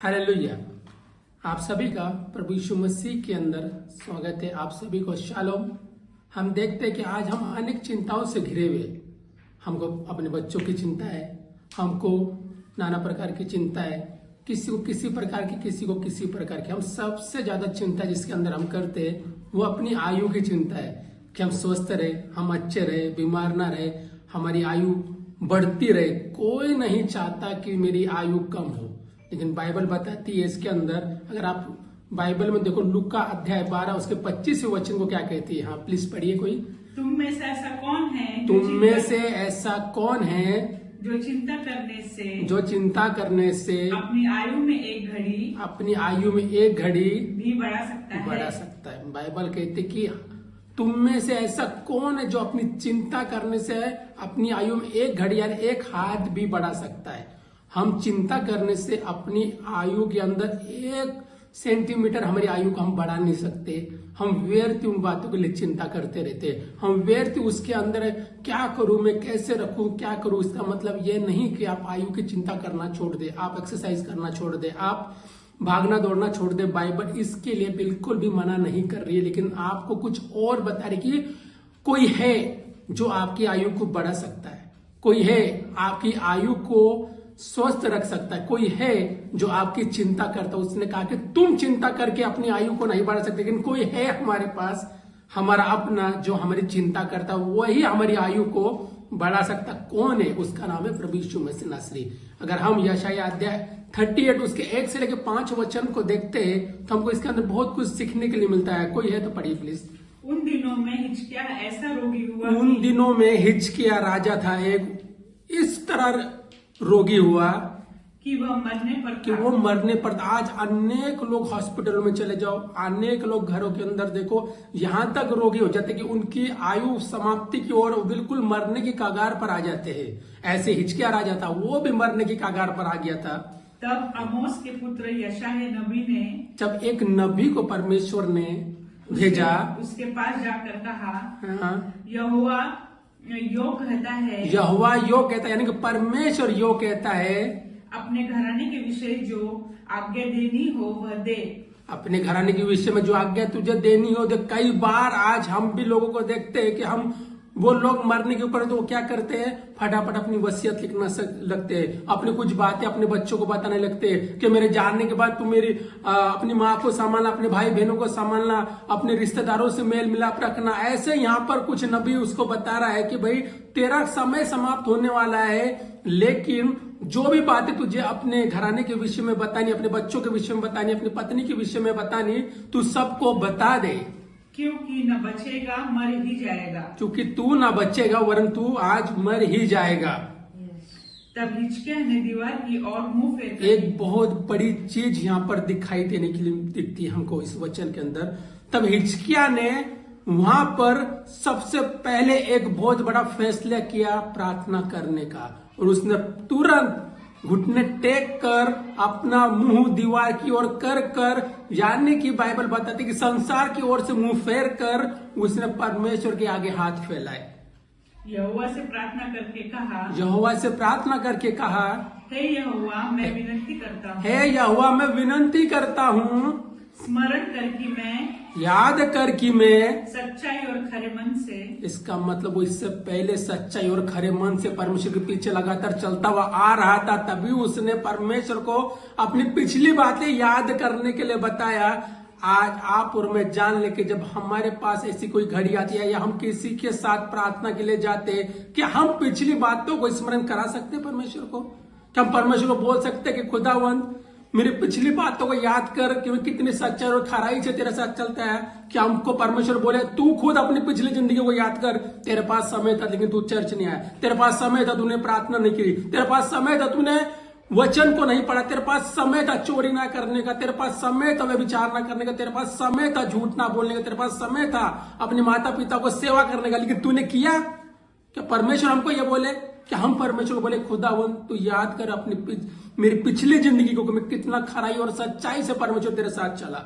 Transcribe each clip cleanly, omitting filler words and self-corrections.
Hallelujah. आप सभी का प्रभु यीशु मसीह के अंदर स्वागत है। आप सभी को शालोम। हम देखते हैं कि आज हम अनेक चिंताओं से घिरे हुए। हमको अपने बच्चों की चिंता है, हमको नाना प्रकार की चिंता है, किसी को किसी प्रकार की, किसी को किसी प्रकार की। हम सबसे ज्यादा चिंता जिसके अंदर हम करते हैं वो अपनी आयु की चिंता है कि हम स्वस्थ रहे, हम अच्छे रहे, बीमार ना रहे, हमारी आयु बढ़ती रहे। कोई नहीं चाहता कि मेरी आयु कम हो, लेकिन बाइबल बताती है इसके अंदर। अगर आप बाइबल में देखो लूका अध्याय 12 उसके 25वें वचन को क्या कहती है। हाँ प्लीज पढ़िए कोई। तुम में से ऐसा कौन है तुम में से ऐसा कौन है जो चिंता करने से अपनी आयु में एक घड़ी भी बढ़ा सकता है। बाइबल कहती है कि तुम में से ऐसा कौन है जो अपनी चिंता करने से अपनी आयु में एक घड़ी यानी एक हाथ भी बढ़ा सकता है। हम चिंता करने से अपनी आयु के अंदर 1 सेंटीमीटर हमारी आयु को हम बढ़ा नहीं सकते। हम व्यर्थ उन बातों के लिए चिंता करते रहते। हम व्यर्थ उसके अंदर क्या करूं, मैं कैसे रखूं, क्या करूं। इसका मतलब ये नहीं कि आप आयु की चिंता करना छोड़ दे, आप एक्सरसाइज करना छोड़ दे, आप भागना दौड़ना छोड़ दे। बाइबल इसके लिए बिल्कुल भी मना नहीं कर रही है, लेकिन आपको कुछ और बता रही कि कोई है जो आपकी आयु को बढ़ा सकता है, कोई है आपकी आयु को स्वस्थ रख सकता है, कोई है जो आपकी चिंता करता है। उसने कहा कि तुम चिंता करके अपनी आयु को नहीं बढ़ा सकते, लेकिन कोई है हमारे पास, हमारा अपना, जो हमारी चिंता करता है, वही हमारी आयु को बढ़ा सकता। कौन है? उसका नाम है प्रभु यीशु मसीह नासरी। अगर हम यशायाह अध्याय 38 उसके 1 से लेकर 5 वचन को देखते हैं तो हमको इसके अंदर बहुत कुछ सीखने के लिए मिलता है। कोई है तो पढ़िए प्लीज। उन दिनों में हिजकिय्याह ऐसा रोगी हुआ, उन दिनों में हिजकिय्याह राजा था, एक इस तरह रोगी हुआ कि वो मरने पर आज अनेक लोग हॉस्पिटलों में चले जाओ, अनेक लोग घरों के अंदर देखो, यहां तक रोगी हो जाते कि उनकी आयु समाप्ति की ओर बिल्कुल मरने की कगार पर आ जाते हैं। ऐसे हिजकिय्याह राजा था, वो भी मरने की कगार पर आ गया था। तब आमोस के पुत्र यशायाह नबी ने, जब एक नबी को परमेश्वर ने भेजा, उसके पास जाकर कहा, हाँ, यहोवा यो कहता है, यहोवा यो कहता है, यानी कि परमेश्वर यो कहता है, अपने घराने के विषय जो आज्ञा देनी हो वह दे। अपने घराने के विषय में जो आज्ञा तुझे देनी हो दे। कई बार आज हम भी लोगों को देखते हैं कि हम वो लोग मरने के ऊपर तो वो क्या करते हैं, फटाफट अपनी वसीयत लिखना लगते हैं, अपनी कुछ बातें अपने बच्चों को बताने लगते हैं कि मेरे जानने के बाद तू मेरी अपनी माँ को संभालना, अपने भाई बहनों को संभालना, अपने रिश्तेदारों से मेल मिलाप रखना। ऐसे यहाँ पर कुछ नबी उसको बता रहा है कि भाई तेरा समय समाप्त होने वाला है, लेकिन जो भी बातें तुझे अपने घराने के विषय में बतानी, अपने बच्चों के विषय में बतानी, अपनी पत्नी के विषय में बतानी, तू सबको बता दे, क्योंकि न बचेगा मर ही जाएगा। क्योंकि तू ना बचेगा वरन तू आज मर ही जाएगा। तब हिजकिय्याह ने दीवार की ओर मुंह फेर, एक बहुत बड़ी चीज यहाँ पर दिखाई देने के लिए दिखती है हमको इस वचन के अंदर। तब हिजकिय्याह ने वहां पर सबसे पहले एक बहुत बड़ा फैसला किया प्रार्थना करने का, और उसने तुरंत घुटने टेक कर अपना मुंह दीवार की ओर कर यानी कि बाइबल बताती कि संसार की ओर से मुंह फेर कर उसने परमेश्वर के आगे हाथ फैलाए। यहोवा से प्रार्थना करके कहा, हे यहोवा मैं विनती करता हूँ, हे यहोवा मैं विनती करता हूँ, स्मरण कर कि मैं, याद कर कि मैं सच्चाई और खरे मन से, इसका मतलब वो इससे पहले सच्चाई और खरे मन से परमेश्वर के पीछे लगातार चलता हुआ आ रहा था। तभी उसने परमेश्वर को अपनी पिछली बातें याद करने के लिए बताया। आज आप और मैं जान ले कि जब हमारे पास ऐसी कोई घड़ी आती है या हम किसी के साथ प्रार्थना के लिए जाते हैं, क्या हम पिछली बातों को स्मरण करा सकते हैं परमेश्वर को? क्या हम परमेश्वर को बोल सकते हैं कि खुदावंद मेरी पिछली बातों को याद कर कि मैं कितनी सच्चाई और खराई से तेरे साथ चलता है? क्या हमको परमेश्वर बोले तू खुद अपनी पिछली जिंदगी को याद कर, तेरे पास समय था लेकिन तू चर्च नहीं आया, तेरे पास समय था तूने प्रार्थना नहीं की, तेरे पास समय था तूने वचन को नहीं पढ़ा, तेरे पास समय था चोरी ना करने का, तेरे पास समय था व्यभिचार ना करने का, तेरे पास समय था झूठ ना बोलने का, तेरे पास समय था अपने माता पिता को सेवा करने का, लेकिन तूने किया? क्या परमेश्वर हमको ये बोले कि हम परमेश्वर को बोले खुदावंद तू याद कर अपनी मेरी पिछली जिंदगी को मैं कितना खराई और सच्चाई से परमेश्वर तेरे साथ चला,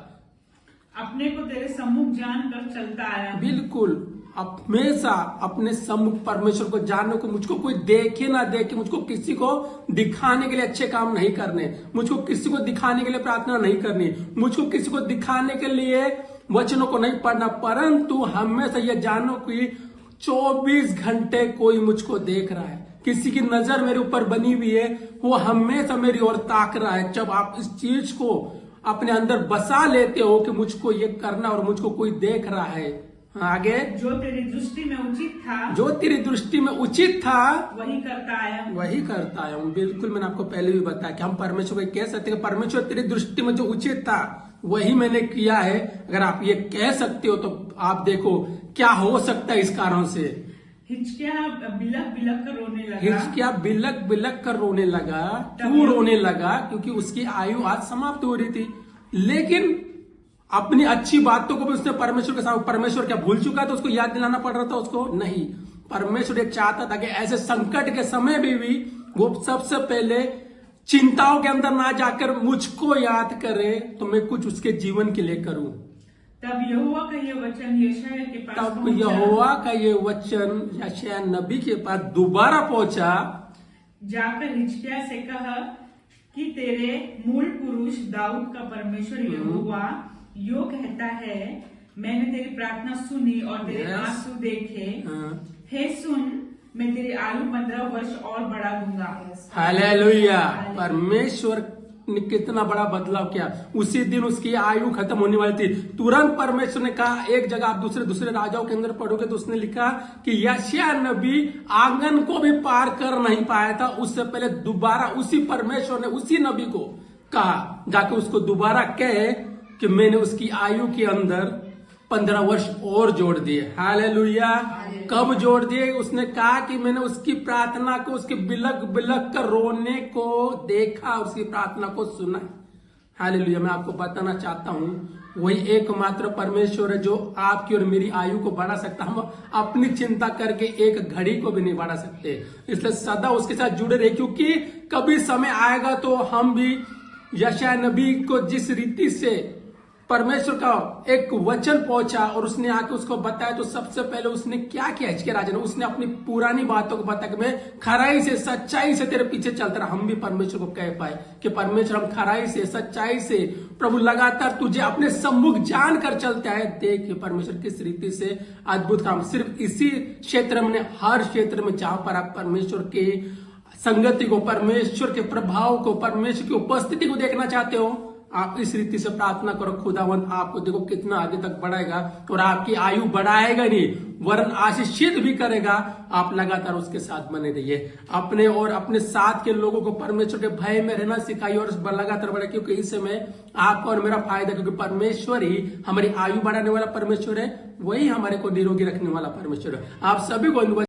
अपने को तेरे सम्मुख जान कर चलता आया। बिल्कुल हमेशा अपने सम्मुख परमेश्वर को जानने को, मुझको कोई देखे ना देखे, मुझको किसी को दिखाने के लिए अच्छे काम नहीं करने, मुझको किसी को दिखाने के लिए प्रार्थना नहीं करनी, मुझको किसी को दिखाने के लिए वचनों को नहीं पढ़ना, परंतु हमेशा यह जानो कि 24 घंटे कोई मुझको देख रहा है, किसी की नजर मेरे ऊपर बनी हुई है, वो हमेशा मेरी ओर ताक रहा है। जब आप इस चीज को अपने अंदर बसा लेते हो कि मुझको ये करना और मुझको कोई देख रहा है, आगे जो तेरी दृष्टि में उचित था, जो तेरी दृष्टि में उचित था वही करता आया हूँ। बिल्कुल, मैंने आपको पहले भी बताया कि हम परमेश्वर को कह सकते हैं परमेश्वर तेरी दृष्टि में जो उचित था वही मैंने किया है। अगर आप ये कह सकते हो तो आप देखो क्या हो सकता है इस कारण से। हिचकिया बिलक बिलक कर रोने लगा। क्यों रोने लगा? क्योंकि उसकी आयु आज समाप्त हो रही थी, लेकिन अपनी अच्छी बातों को भी उसने परमेश्वर के सामने, परमेश्वर क्या भूल चुका था? उसको याद दिलाना पड़ रहा था उसको? नहीं, परमेश्वर एक चाहता था कि ऐसे संकट के समय भी वो सबसे पहले चिंताओं के अंदर ना जाकर मुझको याद करे, तो मैं कुछ उसके जीवन के लिए करूं। तब यहोवा का ये वचन यशायाह के पास यशायाह नबी के पास दोबारा पहुंचा। जाकर हिजकिय्याह से कहा कि तेरे मूल पुरुष दाऊद का परमेश्वर यहोवा यो कहता है, मैंने तेरी प्रार्थना सुनी और तेरे आंसू देखे। हे सुन, मैं तेरी आयु 15 वर्ष और बढ़ा दूंगा। हालेलुया। परमेश्वर ने कितना बड़ा बदलाव किया। उसी दिन उसकी आयु खत्म होने वाली थी, तुरंत परमेश्वर ने कहा, एक जगह आप दूसरे राजाओं के अंदर पढ़ोगे तो उसने लिखा कि यशायाह नबी आंगन को भी पार कर नहीं पाया था, उससे पहले दोबारा उसी परमेश्वर ने उसी नबी को कहा, जाके उसको दोबारा कहे कि मैंने उसकी आयु के अंदर 15 वर्ष और जोड़ दिए। हालेलुया। कब जोड़ दिए? उसने कहा कि मैंने उसकी प्रार्थना को, उसके बिलक बिलक कर रोने को देखा, उसकी प्रार्थना को सुना। हालेलुया। मैं आपको बताना चाहता हूं, वही एकमात्र परमेश्वर है जो आपकी और मेरी आयु को बढ़ा सकता। हम अपनी चिंता करके एक घड़ी को भी नहीं बढ़ा सकते, इसलिए सदा उसके साथ जुड़े रहे, क्योंकि कभी समय आएगा तो हम भी यशायाह नबी को जिस रीति से परमेश्वर का एक वचन पहुंचा और उसने आके उसको बताया, तो सबसे पहले उसने क्या किया? हिजकिय्याह राजा ने, उसने अपनी पुरानी बातों को बताया कि मैं खराई से सच्चाई से तेरे पीछे चलता रहा। हम भी परमेश्वर को कह पाए कि परमेश्वर, हम खराई से सच्चाई से प्रभु लगातार तुझे अपने सम्मुख जानकर चलता है। देख परमेश्वर किस रीति से अद्भुत काम, सिर्फ इसी क्षेत्र में, हर क्षेत्र में जहां पर आप परमेश्वर के संगति को, परमेश्वर के प्रभाव को, परमेश्वर की उपस्थिति को देखना चाहते हो, आप इस रीति से प्रार्थना करो। खुदावंत आपको देखो कितना आगे तक बढ़ाएगा और आपकी आयु बढ़ाएगा नहीं वरन आशीषित भी करेगा। आप लगातार उसके साथ बने रहिए, अपने और अपने साथ के लोगों को परमेश्वर के भय में रहना सिखाइए और लगातार बढ़े, क्योंकि इस समय आपका और मेरा फायदा, क्योंकि परमेश्वर ही हमारी आयु बढ़ाने वाला परमेश्वर है, वही हमारे को निरोगी रखने वाला परमेश्वर है। आप सभी को